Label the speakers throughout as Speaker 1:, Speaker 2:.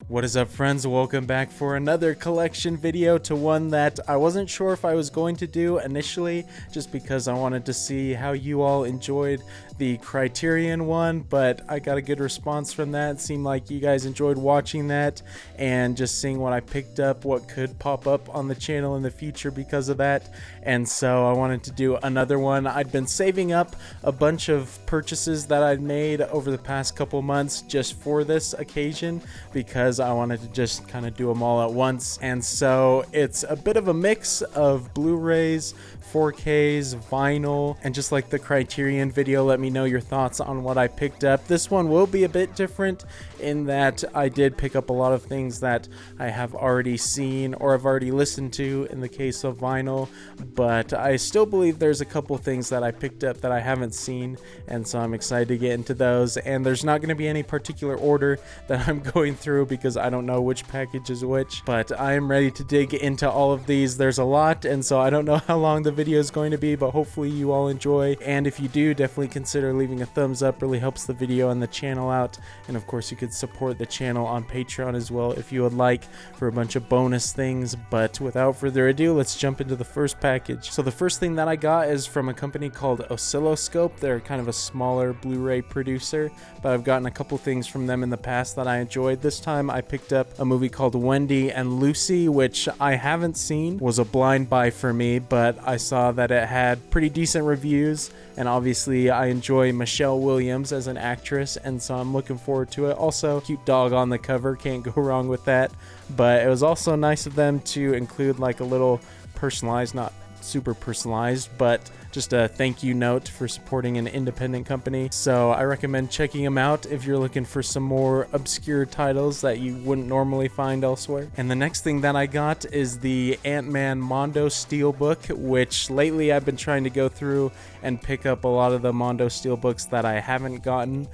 Speaker 1: What is up, friends? Welcome back for another collection video, to one that I wasn't sure if I was going to do initially, just because I wanted to see how you all enjoyed the Criterion one, but I got a good response from that. It seemed like you guys enjoyed watching that and just seeing what I picked up, what could pop up on the channel in the future because of that. And so I wanted to do another one. I'd been saving up a bunch of purchases that I'd made over the past couple months just for this occasion, because I wanted to just kind of do them all at once. And so it's a bit of a mix of Blu-rays, 4Ks, vinyl, and just like the Criterion video, let me know your thoughts on what I picked up. This one will be a bit different in that I did pick up a lot of things that I have already seen or have already listened to in the case of vinyl, but I still believe there's a couple things that I picked up that I haven't seen, and so I'm excited to get into those. And there's not going to be any particular order that I'm going through because I don't know which package is which, but I am ready to dig into all of these. There's a lot, and so I don't know how long the video is going to be, but hopefully you all enjoy. And if you do, definitely consider leaving a thumbs up. Really helps the video and the channel out. And of course, you could support the channel on Patreon as well if you would like, for a bunch of bonus things. But without further ado, let's jump into the first package. So the first thing that I got is from a company called Oscilloscope. They're kind of a smaller Blu-ray producer, but I've gotten a couple things from them in the past that I enjoyed. This time I picked up a movie called Wendy and Lucy, which I haven't seen. Was a blind buy for me, but I saw that it had pretty decent reviews, and obviously I enjoy Michelle Williams as an actress, and so I'm looking forward to it. Also, cute dog on the cover, can't go wrong with that. But it was also nice of them to include like a little personalized, not super personalized, but just a thank you note for supporting an independent company. So I recommend checking them out if you're looking for some more obscure titles that you wouldn't normally find elsewhere. And the next thing that I got is the Ant-Man Mondo Steelbook, which lately I've been trying to go through and pick up a lot of the Mondo Steelbooks that I haven't gotten,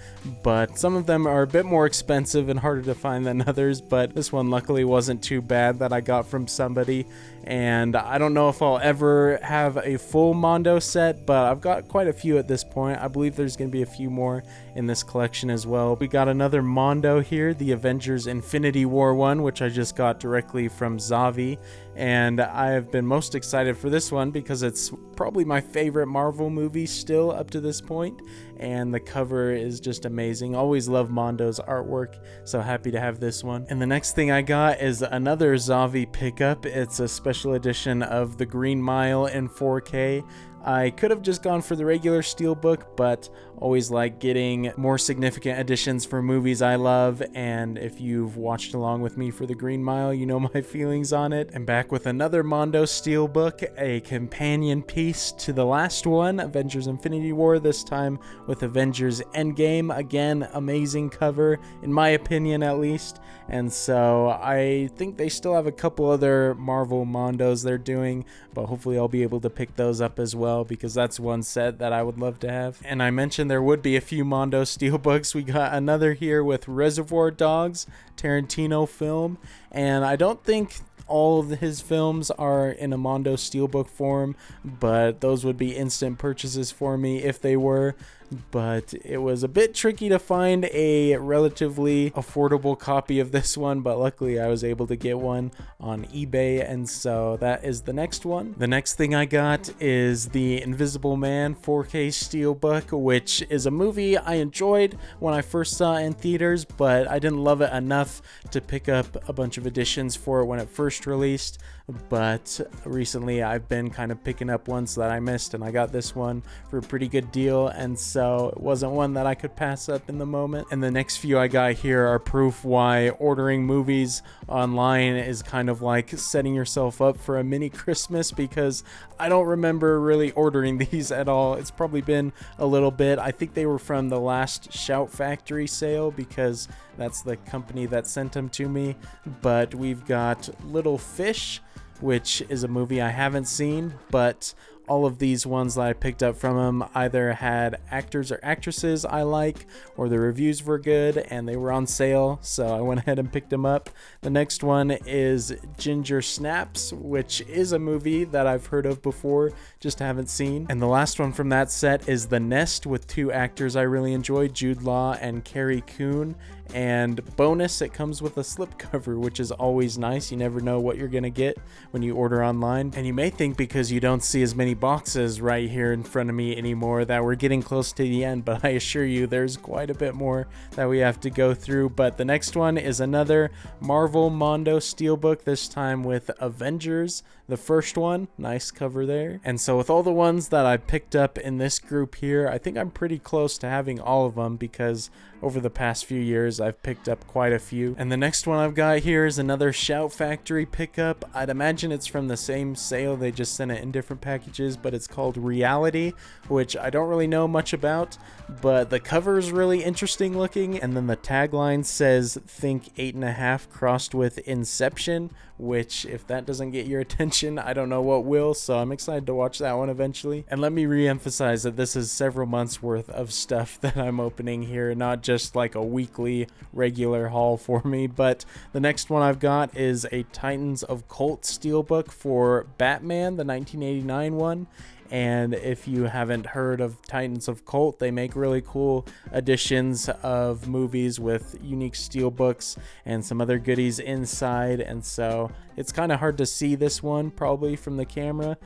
Speaker 1: but some of them are a bit more expensive and harder to find than others. But this one luckily wasn't too bad, that I got from somebody. And I don't know if I'll ever have a full Mondo set, but I've got quite a few at this point. I believe there's going to be a few more in this collection as well. We got another Mondo here, the Avengers Infinity War one, which I just got directly from Zavi, and I have been most excited for this one because it's probably my favorite Marvel movie still up to this point, and the cover is just amazing. Always love Mondo's artwork, so happy to have this one. And the next thing I got is another Zavi pickup. It's a special edition of The Green Mile in 4K. I could have just gone for the regular steelbook, but always like getting more significant editions for movies I love, and if you've watched along with me for The Green Mile, you know my feelings on it. And back with another Mondo steelbook, a companion piece to the last one, Avengers Infinity War, this time with Avengers Endgame. Again, amazing cover, in my opinion at least. And so I think they still have a couple other Marvel Mondos they're doing, but hopefully I'll be able to pick those up as well, because that's one set that I would love to have. And I mentioned there would be a few Mondo steelbooks. We got another here with Reservoir Dogs, Tarantino film, and I don't think all of his films are in a Mondo steelbook form, but those would be instant purchases for me if they were. But it was a bit tricky to find a relatively affordable copy of this one, but luckily I was able to get one on eBay, and so that is the next one. The next thing I got is the Invisible Man 4K steelbook, which is a movie I enjoyed when I first saw it in theaters, but I didn't love it enough to pick up a bunch of editions for it when it first released. But recently I've been kind of picking up ones that I missed, and I got this one for a pretty good deal, and so it wasn't one that I could pass up in the moment. And the next few I got here are proof why ordering movies online is kind of like setting yourself up for a mini Christmas, because I don't remember really ordering these at all. It's probably been a little bit. I think they were from the last Shout Factory sale, because that's the company that sent them to me. But we've got Little Fish, which is a movie I haven't seen, but all of these ones that I picked up from them either had actors or actresses I like, or the reviews were good and they were on sale, so I went ahead and picked them up. The next one is Ginger Snaps, which is a movie that I've heard of before, just haven't seen. And the last one from that set is The Nest, with two actors I really enjoyed, Jude Law and Carrie Coon. And bonus, it comes with a slipcover, which is always nice. You never know what you're gonna get when you order online. And you may think because you don't see as many boxes right here in front of me anymore that we're getting close to the end, but I assure you there's quite a bit more that we have to go through. But the next one is another Marvel Mondo Steelbook, this time with Avengers, the first one. Nice cover there. And so with all the ones that I picked up in this group here, I think I'm pretty close to having all of them because over the past few years I've picked up quite a few. And the next one I've got here is another Shout Factory pickup. I'd imagine it's from the same sale, they just sent it in different packages, but it's called Reality, which I don't really know much about, but the cover is really interesting looking. And then the tagline says think 8.5 crossed with Inception, which if that doesn't get your attention, I don't know what will. So I'm excited to watch that one eventually. And let me re-emphasize that this is several months worth of stuff that I'm opening here, not just like a weekly regular haul for me. But the next one I've got is a Titans of Cult Steelbook for Batman, the 1989 one. And if you haven't heard of Titans of Cult, they make really cool editions of movies with unique steelbooks and some other goodies inside. And so it's kind of hard to see this one probably from the camera,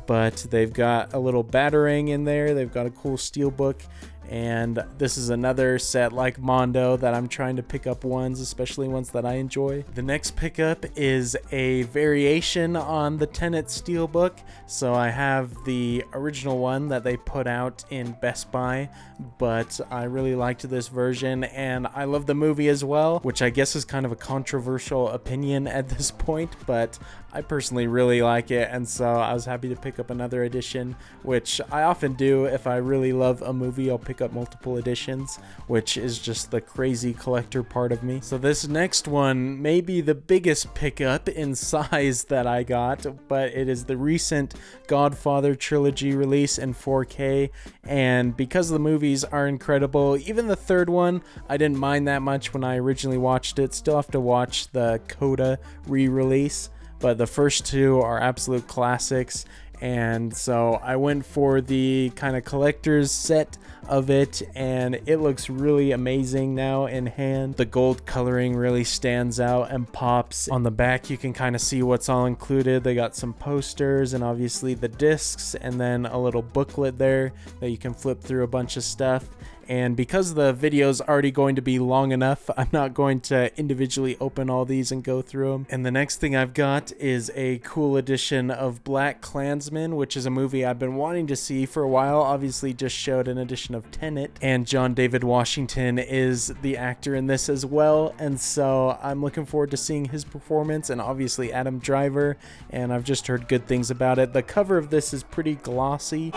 Speaker 1: but they've got a little batarang in there. They've got a cool steelbook. And this is another set like Mondo that I'm trying to pick up ones, especially ones that I enjoy. The next pickup is a variation on the Tenet Steelbook. So I have the original one that they put out in Best Buy, but I really liked this version and I love the movie as well, which I guess is kind of a controversial opinion at this point, but I personally really like it, and so I was happy to pick up another edition, which I often do. If I really love a movie, I'll pick up multiple editions, which is just the crazy collector part of me. So this next one may be the biggest pickup in size that I got, but it is the recent Godfather trilogy release in 4K, and because the movies are incredible, even the third one I didn't mind that much when I originally watched it. Still have to watch the Coda re-release, but the first two are absolute classics. And so I went for the kind of collector's set of it, and it looks really amazing now in hand. The gold coloring really stands out and pops. On the back you can kind of see what's all included. They got some posters and obviously the discs, and then a little booklet there that you can flip through a bunch of stuff. And because the video is already going to be long enough, I'm not going to individually open all these and go through them. And the next thing I've got is a cool edition of Black Klansman, which is a movie I've been wanting to see for a while. Obviously just showed an edition of Tenet, and John David Washington is the actor in this as well. And so I'm looking forward to seeing his performance, and obviously Adam Driver, and I've just heard good things about it. The cover of this is pretty glossy,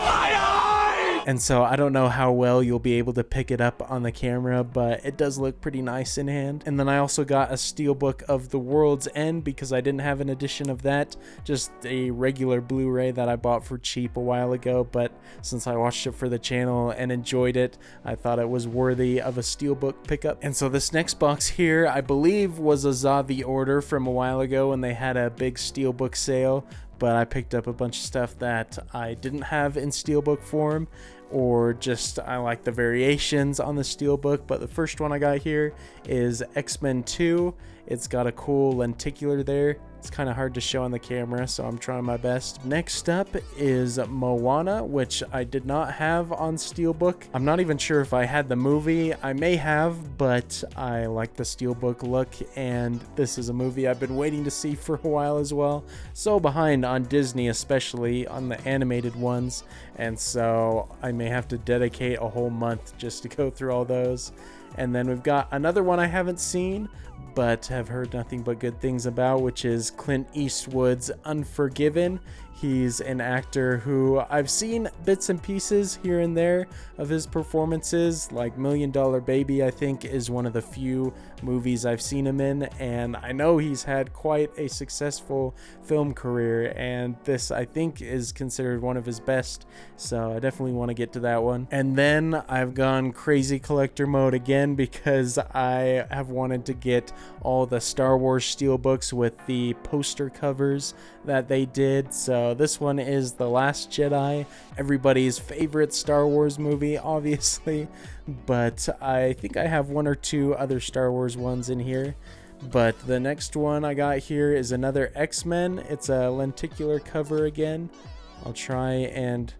Speaker 1: and so I don't know how well you'll be able to pick it up on the camera, but it does look pretty nice in hand. And then I also got a steelbook of The World's End because I didn't have an edition of that, just a regular Blu-ray that I bought for cheap a while ago. But since I watched it for the channel and enjoyed it, I thought it was worthy of a steelbook pickup. And so this next box here, I believe was a Zavi order from a while ago when they had a big steelbook sale, but I picked up a bunch of stuff that I didn't have in steelbook form, or just I like the variations on the steelbook. But the first one I got here is X-Men 2. It's got a cool lenticular there. It's kind of hard to show on the camera, so I'm trying my best. Next up is Moana, which I did not have on steelbook. I'm not even sure if I had the movie. I may have, but I like the steelbook look, and this is a movie I've been waiting to see for a while as well. So behind on Disney, especially on the animated ones, and so I may have to dedicate a whole month just to go through all those. And then we've got another one I haven't seen, but have heard nothing but good things about, which is Clint Eastwood's Unforgiven. He's an actor who I've seen bits and pieces here and there of his performances, like $1 Million Baby, I think, is one of the few movies I've seen him in, and I know he's had quite a successful film career, and this, I think, is considered one of his best, so I definitely want to get to that one. And then I've gone crazy collector mode again, again because I have wanted to get all the Star Wars steelbooks with the poster covers that they did. So this one is The Last Jedi, everybody's favorite Star Wars movie, obviously, but I think I have one or two other Star Wars ones in here. But the next one I got here is another X-Men. It's a lenticular cover again. I'll try and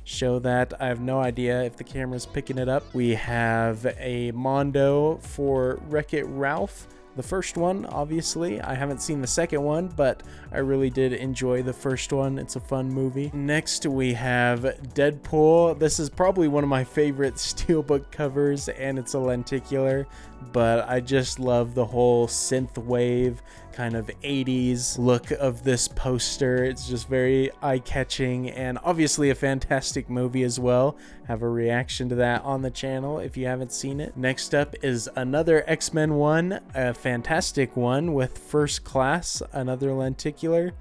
Speaker 1: show that. I have no idea if the camera's picking it up. We have a Mondo for Wreck-It Ralph. The first one, obviously. I haven't seen the second one, but I really did enjoy the first one. It's a fun movie. Next, we have Deadpool. This is probably one of my favorite steelbook covers, and it's a lenticular, but I just love the whole synth wave kind of 80s look of this poster. It's just very eye-catching and obviously a fantastic movie as well. Have a reaction to that on the channel if you haven't seen it. Next up is another X-Men one, a fantastic one with First Class, another lenticular.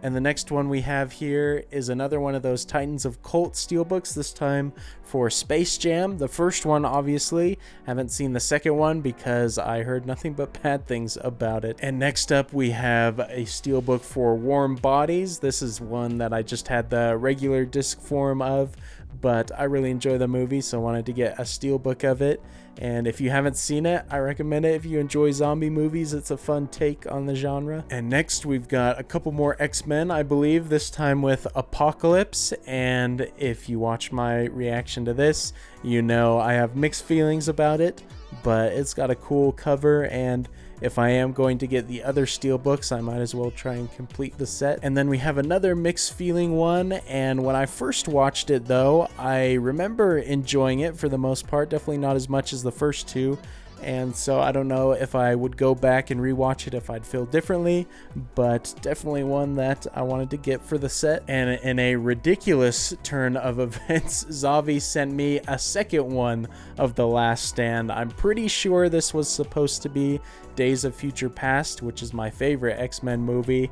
Speaker 1: And the next one we have here is another one of those Titans of Cult steelbooks, this time for Space Jam. The first one, obviously. Haven't seen the second one because I heard nothing but bad things about it. And next up we have a steelbook for Warm Bodies. This is one that I just had the regular disc form of, but I really enjoy the movie, so I wanted to get a steelbook of it. And if you haven't seen it, I recommend it. If you enjoy zombie movies, it's a fun take on the genre. And next we've got a couple more X-Men, I believe, this time with Apocalypse. And if you watch my reaction to this, you know I have mixed feelings about it, but it's got a cool cover, and if I am going to get the other steelbooks, I might as well try and complete the set. And then we have another mixed feeling one, and when I first watched it though, I remember enjoying it for the most part, definitely not as much as the first two. And so I don't know if I would go back and rewatch it if I'd feel differently, but definitely one that I wanted to get for the set. And in a ridiculous turn of events, Zavi sent me a second one of The Last Stand. I'm pretty sure this was supposed to be Days of Future Past, which is my favorite X-Men movie,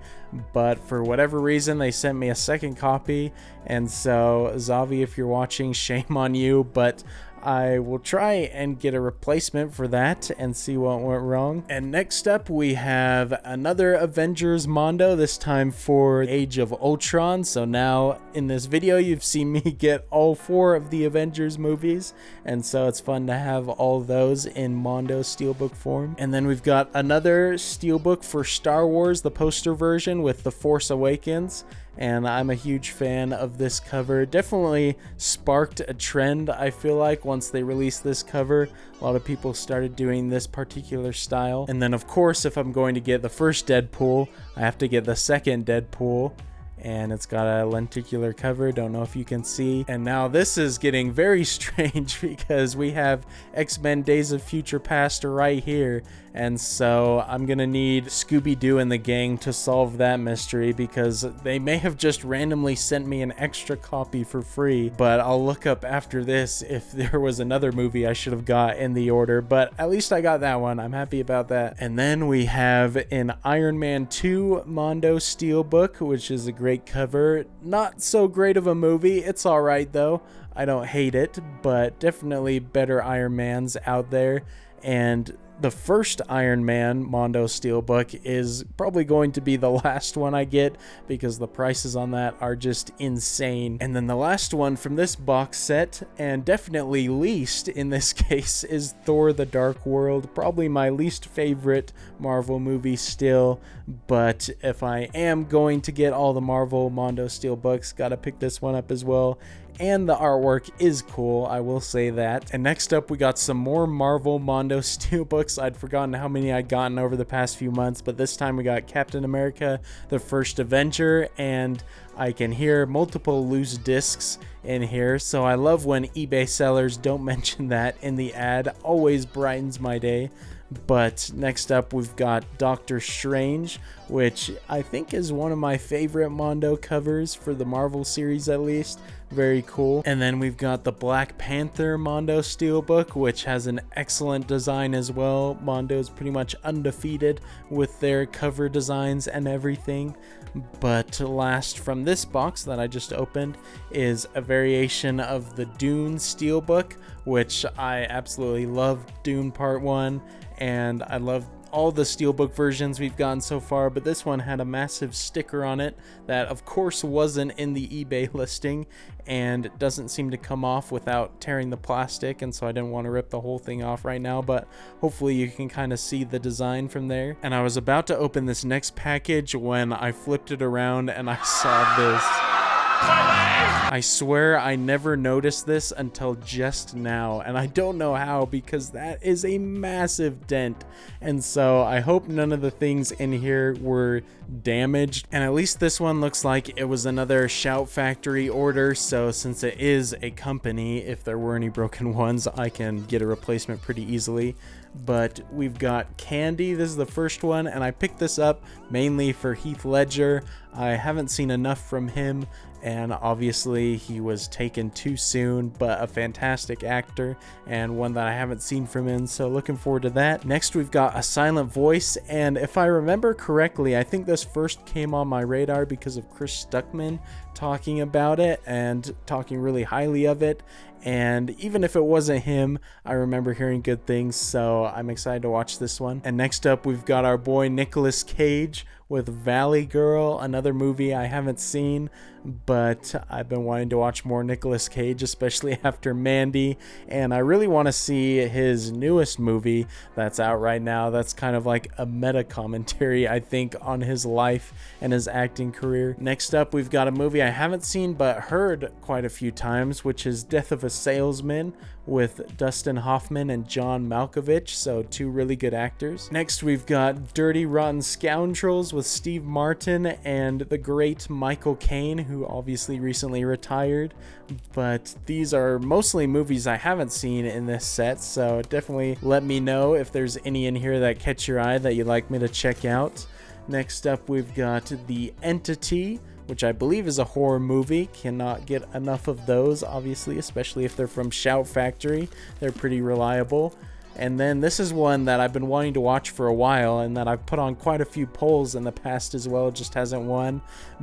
Speaker 1: but for whatever reason they sent me a second copy. And so Zavi, if you're watching, shame on you, but I will try and get a replacement for that and see what went wrong. And next up we have another Avengers Mondo, this time for Age of Ultron. So now in this video you've seen me get all 4 of the Avengers movies, and so it's fun to have all those in Mondo steelbook form. And then we've got another steelbook for Star Wars, the poster version with The Force Awakens. And I'm a huge fan of this cover. Definitely sparked a trend, I feel like, once they released this cover. A lot of people started doing this particular style. And then, of course, if I'm going to get the first Deadpool, I have to get the second Deadpool. And it's got a lenticular cover, don't know if you can see. And now this is getting very strange because we have X-Men Days of Future Past right here, and so I'm gonna need Scooby-Doo and the gang to solve that mystery, because they may have just randomly sent me an extra copy for free, but I'll look up after this if there was another movie I should have got in the order, but at least I got that one. I'm happy about that. And then we have an Iron Man 2 Mondo steelbook, which is a great cover. Not so great of a movie. It's all right though. I don't hate it, but definitely better Iron Mans out there. And the first Iron Man Mondo steelbook is probably going to be the last one I get because the prices on that are just insane. And then the last one from this box set, and definitely least in this case, is Thor: The Dark World. Probably my least favorite Marvel movie still, but if I am going to get all the Marvel Mondo steelbooks, gotta pick this one up as well. And the artwork is cool, I will say that. And next up we got some more Marvel Mondo steelbooks. I'd forgotten how many I'd gotten over the past few months, but this time we got Captain America: The First Avenger, and I can hear multiple loose discs in here, so I love when eBay sellers don't mention that in the ad. Always brightens my day. But next up we've got Doctor Strange, which I think is one of my favorite Mondo covers for the Marvel series at least. Very cool. And then we've got the Black Panther Mondo Steelbook, which has an excellent design as well. Mondo is pretty much undefeated with their cover designs and everything. But last from this box that I just opened is a variation of the Dune Steelbook, which I absolutely love Dune Part 1, and I love all the steelbook versions we've gotten so far, but this one had a massive sticker on it that of course wasn't in the eBay listing, and it doesn't seem to come off without tearing the plastic, and so I didn't want to rip the whole thing off right now, but hopefully you can kind of see the design from there. And I was about to open this next package when I flipped it around and I saw this. I swear I never noticed this until just now, and I don't know how, because that is a massive dent, and so I hope none of the things in here were damaged. And at least this one looks like it was another Shout Factory order, so since it is a company, if there were any broken ones, I can get a replacement pretty easily. But we've got Candy. This is the first one, and I picked this up mainly for Heath Ledger. I haven't seen enough from him, and obviously he was taken too soon, but a fantastic actor and one that I haven't seen from him, so looking forward to that. Next we've got A Silent Voice, and if I remember correctly, I think this first came on my radar because of Chris Stuckman talking about it and talking really highly of it. And even if it wasn't him, I remember hearing good things, so I'm excited to watch this one. And next up, we've got our boy Nicolas Cage with Valley Girl, another movie I haven't seen, but I've been wanting to watch more Nicolas Cage, especially after Mandy, and I really want to see his newest movie that's out right now. That's kind of like a meta commentary, I think, on his life and his acting career. Next up, we've got a movie I haven't seen but heard quite a few times, which is Death of a Salesman with Dustin Hoffman and John Malkovich, so two really good actors. Next, we've got Dirty Rotten Scoundrels with Steve Martin and the great Michael Caine, who obviously recently retired, but these are mostly movies I haven't seen in this set, so definitely let me know if there's any in here that catch your eye that you'd like me to check out. Next up, we've got The Entity, which I believe is a horror movie. Cannot get enough of those, obviously, especially if they're from Shout Factory. They're pretty reliable. And then this is one that I've been wanting to watch for a while, and that I've put on quite a few polls in the past as well. It just hasn't won,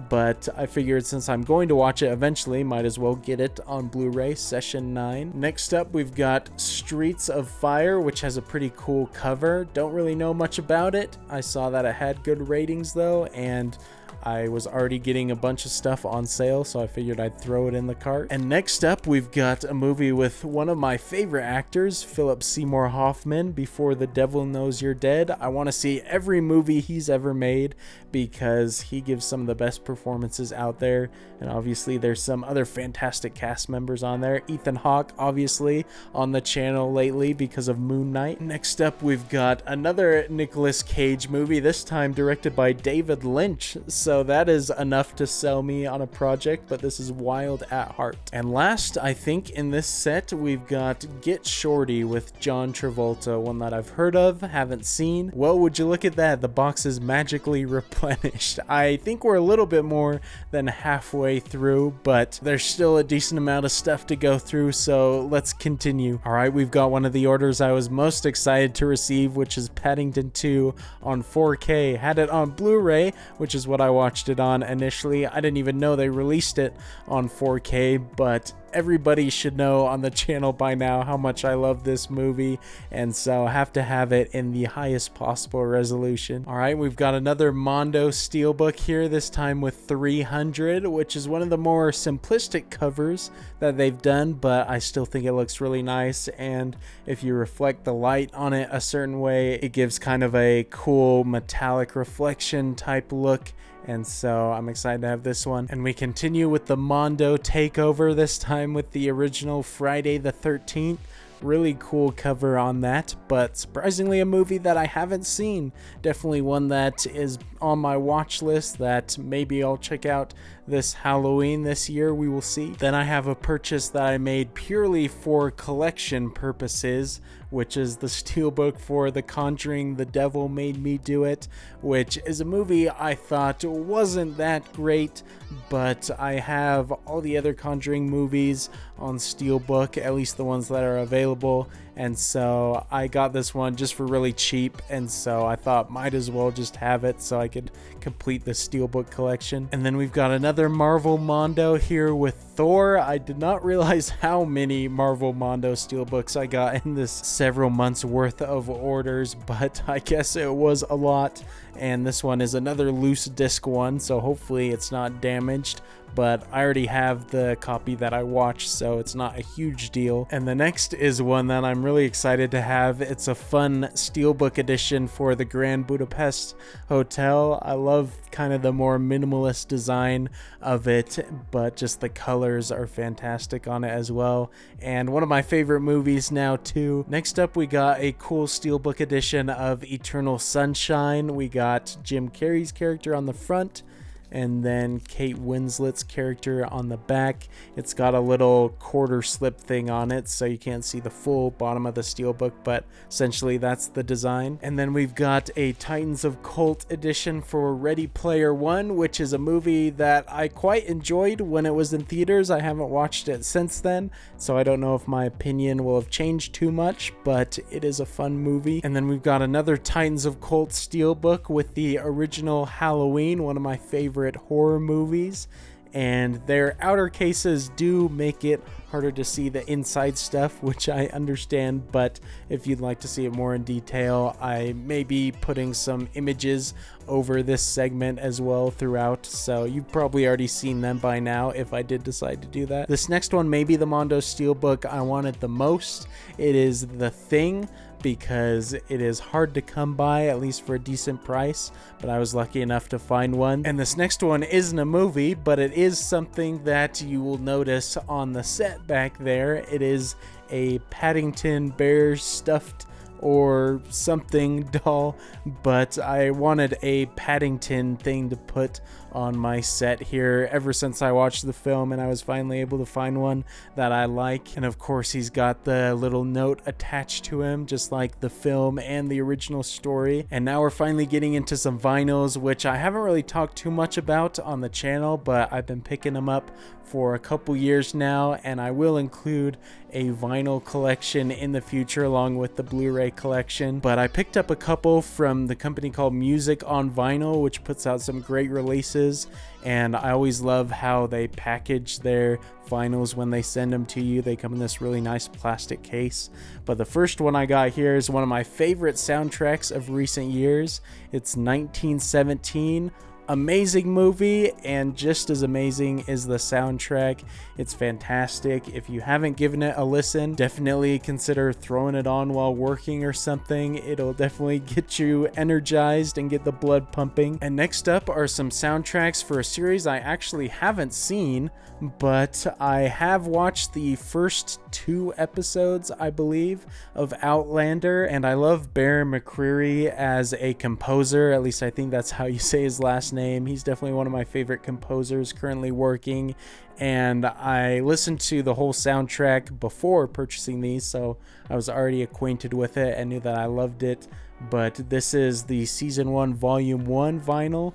Speaker 1: but I figured since I'm going to watch it eventually, might as well get it on Blu-ray, Session 9. Next up, we've got Streets of Fire, which has a pretty cool cover. Don't really know much about it. I saw that it had good ratings though, and I was already getting a bunch of stuff on sale, so I figured I'd throw it in the cart. And next up, we've got a movie with one of my favorite actors, Philip Seymour Hoffman, Before the Devil Knows You're Dead. I want to see every movie he's ever made because he gives some of the best performances out there, and obviously there's some other fantastic cast members on there. Ethan Hawke, obviously, on the channel lately because of Moon Knight. Next up, we've got another Nicolas Cage movie, this time directed by David Lynch, so that is enough to sell me on a project, but this is Wild at Heart. And last, I think in this set, we've got Get Shorty with John Travolta, one that I've heard of, haven't seen. Well, would you look at that, the box is magically replenished. I think we're a little bit more than halfway through, but there's still a decent amount of stuff to go through, so let's continue. All right, we've got one of the orders I was most excited to receive, which is Paddington 2 on 4K. Had it on Blu-ray, which is what I watched it on initially. I didn't even know they released it on 4K, but everybody should know on the channel by now how much I love this movie, and so I have to have it in the highest possible resolution. All right, we've got another Mondo Steelbook here, this time with 300, which is one of the more simplistic covers that they've done, but I still think it looks really nice, and if you reflect the light on it a certain way, it gives kind of a cool metallic reflection type look. And so I'm excited to have this one. And we continue with the Mondo Takeover, this time with the original Friday the 13th. Really cool cover on that, but surprisingly a movie that I haven't seen. Definitely one that is on my watch list that maybe I'll check out this Halloween this year, we will see. Then I have a purchase that I made purely for collection purposes, which is the steelbook for The Conjuring, The Devil Made Me Do It, which is a movie I thought wasn't that great, but I have all the other Conjuring movies on steelbook, at least the ones that are available, and so I got this one just for really cheap, and so I thought might as well just have it so I could complete the steelbook collection. And then we've got another Marvel Mondo here with Thor. I did not realize how many Marvel Mondo steelbooks I got in this several months worth of orders, but I guess it was a lot. And this one is another loose disc one, so hopefully it's not damaged, but I already have the copy that I watched, so it's not a huge deal. And the next is one that I'm really excited to have. It's a fun steelbook edition for the Grand Budapest Hotel. I love kind of the more minimalist design of it, but just the colors are fantastic on it as well, and one of my favorite movies now too. Next up, we got a cool steelbook edition of Eternal Sunshine. We got Jim Carrey's character on the front, and then Kate Winslet's character on the back. It's got a little quarter slip thing on it, so you can't see the full bottom of the steelbook, but essentially that's the design. And then we've got a Titans of Cult edition for Ready Player One, which is a movie that I quite enjoyed when it was in theaters. I haven't watched it since then, so I don't know if my opinion will have changed too much, but it is a fun movie. And then we've got another Titans of Cult steelbook with the original Halloween, one of my favorite horror movies, and their outer cases do make it harder to see the inside stuff, which I understand, but if you'd like to see it more in detail, I may be putting some images over this segment as well throughout, so you've probably already seen them by now if I did decide to do that. This next one may be the Mondo steelbook I wanted the most. It is The Thing, because it is hard to come by, at least for a decent price, but I was lucky enough to find one. And this next one isn't a movie, but it is something that you will notice on the set back there. It is a Paddington Bear stuffed or something doll, but I wanted a Paddington thing to put on my set here ever since I watched the film, and I was finally able to find one that I like. And of course, he's got the little note attached to him, just like the film and the original story. And now we're finally getting into some vinyls, which I haven't really talked too much about on the channel, but I've been picking them up for a couple years now, and I will include a vinyl collection in the future along with the Blu-ray collection. But I picked up a couple from the company called Music on Vinyl, which puts out some great releases, and I always love how they package their vinyls when they send them to you. They come in this really nice plastic case. But the first one I got here is one of my favorite soundtracks of recent years. It's 1917. Amazing movie, and just as amazing is the soundtrack. It's fantastic. If you haven't given it a listen, definitely consider throwing it on while working or something. It'll definitely get you energized and get the blood pumping. And next up are some soundtracks for a series I actually haven't seen, but I have watched the first 2 episodes, I believe, of Outlander, and I love Bear McCreary as a composer. At least I think that's how you say his last name. He's definitely one of my favorite composers currently working, and I listened to the whole soundtrack before purchasing these, so I was already acquainted with it and knew that I loved it. But this is the Season 1 Volume 1 vinyl.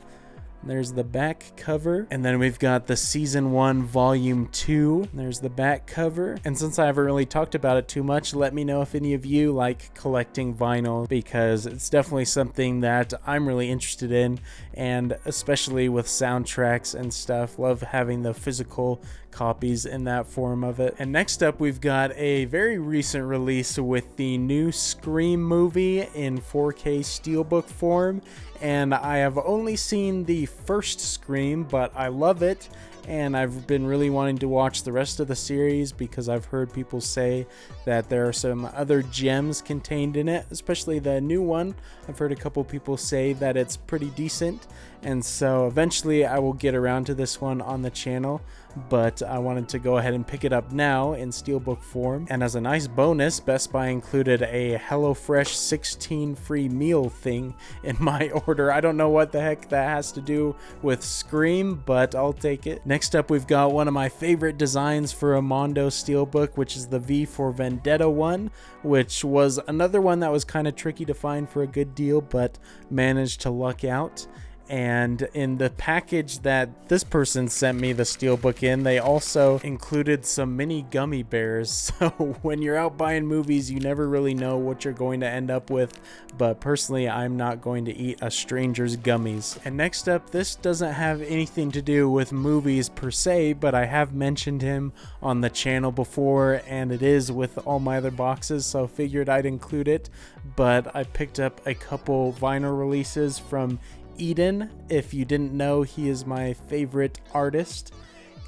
Speaker 1: There's the back cover, and then we've got the Season 1 Volume 2. There's the back cover. And since I haven't really talked about it too much, let me know if any of you like collecting vinyl, because it's definitely something that I'm really interested in, and especially with soundtracks and stuff, love having the physical copies in that form of it. And next up, we've got a very recent release with the new Scream movie in 4K steelbook form, and I have only seen the first Scream, but I love it, and I've been really wanting to watch the rest of the series because I've heard people say that there are some other gems contained in it, especially the new one. I've heard a couple people say that it's pretty decent, and so eventually I will get around to this one on the channel, but I wanted to go ahead and pick it up now in steelbook form. And as a nice bonus, Best Buy included a HelloFresh 16 free meal thing in my order. I don't know what the heck that has to do with Scream, but I'll take it. Next up, we've got one of my favorite designs for a Mondo Steelbook, which is the V for Vendetta one, which was another one that was kind of tricky to find for a good deal, but managed to luck out. And in the package that this person sent me the steelbook in, they also included some mini gummy bears. So when you're out buying movies, you never really know what you're going to end up with. But personally, I'm not going to eat a stranger's gummies. And next up, this doesn't have anything to do with movies per se, but I have mentioned him on the channel before, and it is with all my other boxes, so I figured I'd include it. But I picked up a couple vinyl releases from Eden. If you didn't know, he is my favorite artist,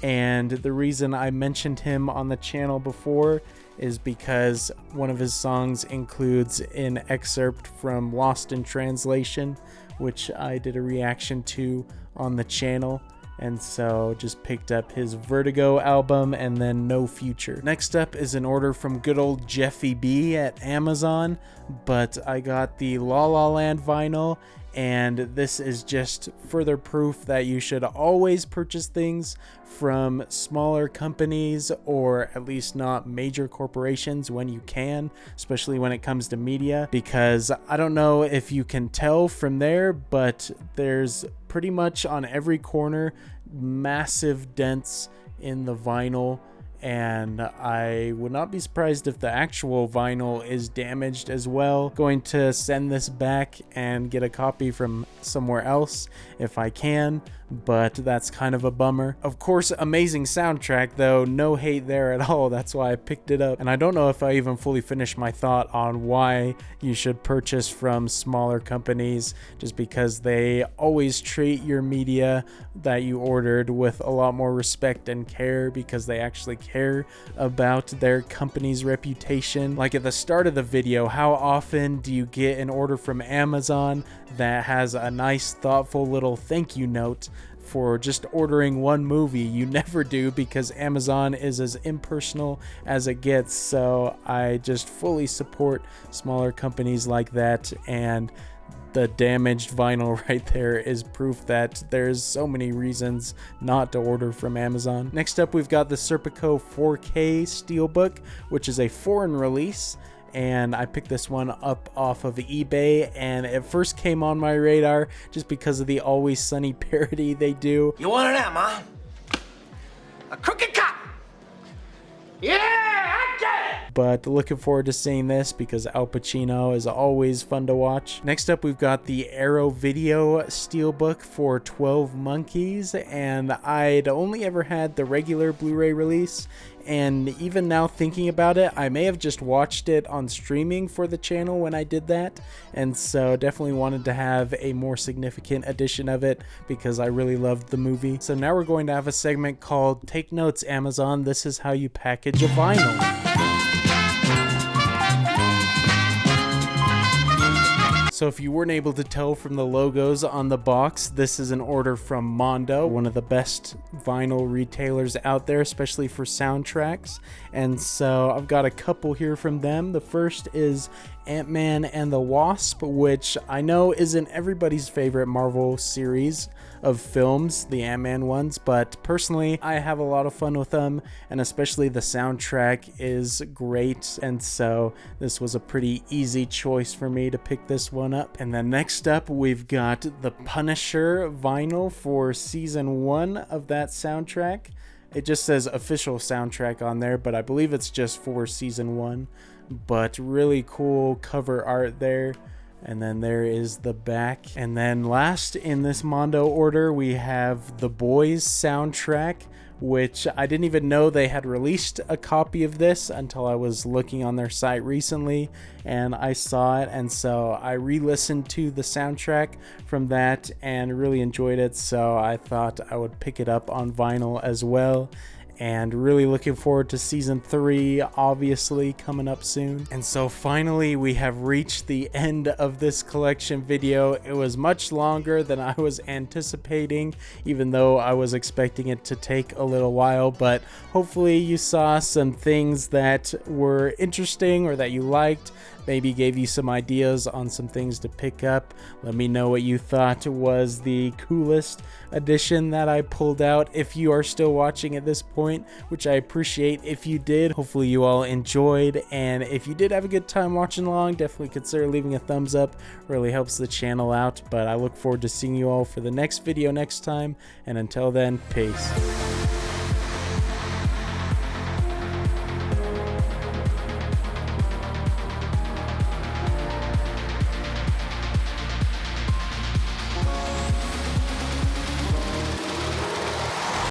Speaker 1: and the reason I mentioned him on the channel before is because one of his songs includes an excerpt from Lost in Translation, which I did a reaction to on the channel. And so just picked up his Vertigo album and then No Future. Next up is an order from good old Jeffy B at Amazon, but I got the La La Land vinyl, and this is just further proof that you should always purchase things from smaller companies, or at least not major corporations when you can, especially when it comes to media, because I don't know if you can tell from there, but there's pretty much on every corner massive dents in the vinyl, and I would not be surprised if the actual vinyl is damaged as well. Going to send this back and get a copy from somewhere else if I can, but that's kind of a bummer. Of course, amazing soundtrack though, no hate there at all. That's why I picked it up, and I don't know if I even fully finished my thought on why you should purchase from smaller companies, just because they always treat your media that you ordered with a lot more respect and care, because they actually care about their company's reputation. Like at the start of the video, how often do you get an order from Amazon that has a nice thoughtful little thank you note for just ordering one movie? You never do, because Amazon is as impersonal as it gets. So I just fully support smaller companies like that, and the damaged vinyl right there is proof that there's so many reasons not to order from Amazon. Next up, we've got the Serpico 4K Steelbook, which is a foreign release, and I picked this one up off of eBay, and it first came on my radar just because of the Always Sunny parody they do.
Speaker 2: You want it, Emma? A crooked cop! Yeah, I get it!
Speaker 1: But looking forward to seeing this because Al Pacino is always fun to watch. Next up, we've got the Arrow Video Steelbook for 12 Monkeys, and I'd only ever had the regular Blu-ray release, and even now thinking about it, I may have just watched it on streaming for the channel when I did that, and so definitely wanted to have a more significant edition of it because I really loved the movie. So now we're going to have a segment called Take Notes, Amazon. This is how you package a vinyl. So if you weren't able to tell from the logos on the box, this is an order from Mondo, one of the best vinyl retailers out there, especially for soundtracks. And so I've got a couple here from them. The first is Ant-Man and the Wasp, which I know isn't everybody's favorite Marvel series of films, the Ant-Man ones, but personally I have a lot of fun with them, and especially the soundtrack is great, and so this was a pretty easy choice for me to pick this one up. And then next up, we've got the Punisher vinyl for season 1 of that soundtrack. It just says official soundtrack on there, but I believe it's just for season 1. But really cool cover art there. And then there is the back. And then last in this Mondo order, we have The Boys soundtrack, which I didn't even know they had released a copy of this until I was looking on their site recently, and I saw it, and so I re-listened to the soundtrack from that and really enjoyed it, so I thought I would pick it up on vinyl as well. And really looking forward to season 3, obviously coming up soon. And so finally we have reached the end of this collection video. It was much longer than I was anticipating, even though I was expecting it to take a little while, but hopefully you saw some things that were interesting or that you liked maybe gave you some ideas on some things to pick up. Let me know what you thought was the coolest edition that I pulled out, if you are still watching at this point, which I appreciate if you did. Hopefully you all enjoyed, and if you did have a good time watching along, definitely consider leaving a thumbs up. Really helps the channel out. But I look forward to seeing you all for the next video next time, and until then, peace.